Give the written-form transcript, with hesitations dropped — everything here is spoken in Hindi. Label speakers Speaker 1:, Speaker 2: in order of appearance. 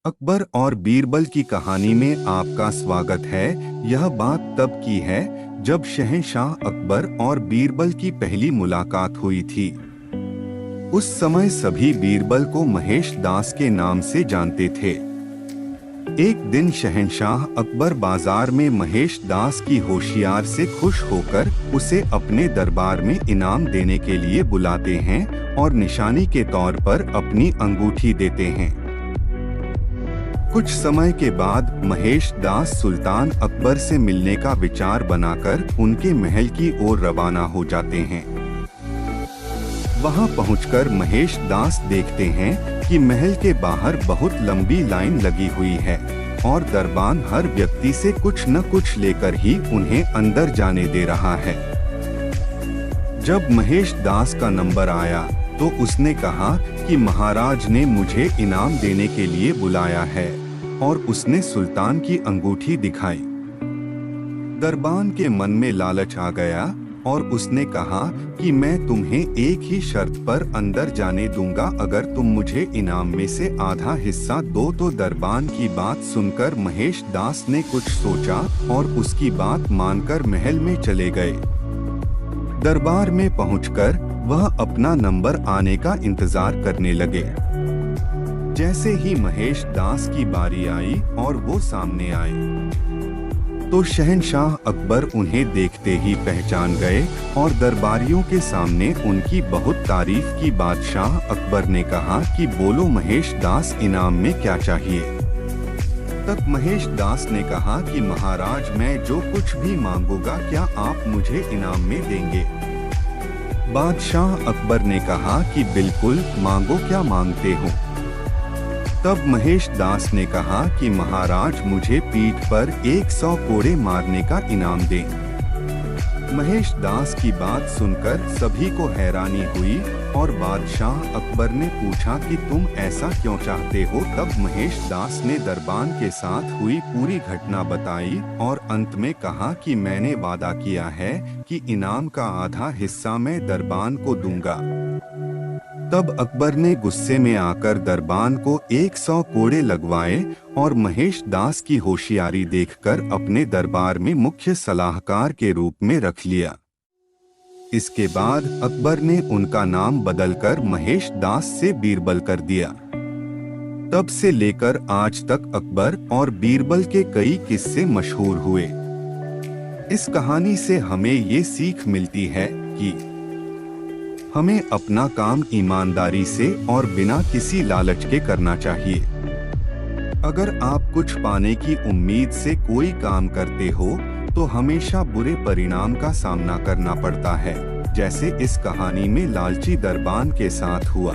Speaker 1: अकबर और बीरबल की कहानी में आपका स्वागत है। यह बात तब की है जब शहंशाह अकबर और बीरबल की पहली मुलाकात हुई थी। उस समय सभी बीरबल को महेश दास के नाम से जानते थे। एक दिन शहंशाह अकबर बाजार में महेश दास की होशियार से खुश होकर उसे अपने दरबार में इनाम देने के लिए बुलाते हैं और निशानी के तौर पर अपनी अंगूठी देते हैं। कुछ समय के बाद महेश दास सुल्तान अकबर से मिलने का विचार बनाकर उनके महल की ओर रवाना हो जाते हैं। वहां पहुंचकर महेश दास देखते हैं कि महल के बाहर बहुत लंबी लाइन लगी हुई है और दरबान हर व्यक्ति से कुछ न कुछ लेकर ही उन्हें अंदर जाने दे रहा है। जब महेश दास का नंबर आया तो उसने कहा कि महाराज ने मुझे इनाम देने के लिए बुलाया है और उसने सुल्तान की अंगूठी दिखाई। दरबान के मन में लालच आ गया और उसने कहा कि मैं तुम्हें एक ही शर्त पर अंदर जाने दूंगा, अगर तुम मुझे इनाम में से आधा हिस्सा दो। तो दरबान की बात सुनकर महेश दास ने कुछ सोचा और उसकी बात मानकर महल में चले गए। दरबार में पहुंचकर वह अपना नंबर आने का इंतजार करने लगे। जैसे ही महेश दास की बारी आई और वो सामने आए तो शहंशाह अकबर उन्हें देखते ही पहचान गए और दरबारियों के सामने उनकी बहुत तारीफ की। बादशाह अकबर ने कहा कि बोलो महेश दास, इनाम में क्या चाहिए। तब महेश दास ने कहा कि महाराज, मैं जो कुछ भी मांगूंगा क्या आप मुझे इनाम में देंगे। बादशाह अकबर ने कहा कि बिल्कुल, मांगो, क्या मांगते हो। तब महेश दास ने कहा कि महाराज, मुझे पीठ पर 100 कोड़े मारने का इनाम दें। महेश दास की बात सुनकर सभी को हैरानी हुई और बादशाह अकबर ने पूछा कि तुम ऐसा क्यों चाहते हो। तब महेश दास ने दरबान के साथ हुई पूरी घटना बताई और अंत में कहा कि मैंने वादा किया है कि इनाम का आधा हिस्सा मैं दरबान को दूंगा। तब अकबर ने गुस्से में आकर दरबान को 100 कोड़े लगवाए और महेश दास की होशियारी देखकर अपने दरबार में मुख्य सलाहकार के रूप में रख लिया। इसके बाद अकबर ने उनका नाम बदलकर महेश दास से बीरबल कर दिया। तब से लेकर आज तक अकबर और बीरबल के कई किस्से मशहूर हुए। इस कहानी से हमें ये सीख मिलती है कि हमें अपना काम ईमानदारी से और बिना किसी लालच के करना चाहिए। अगर आप कुछ पाने की उम्मीद से कोई काम करते हो तो हमेशा बुरे परिणाम का सामना करना पड़ता है, जैसे इस कहानी में लालची दरबान के साथ हुआ।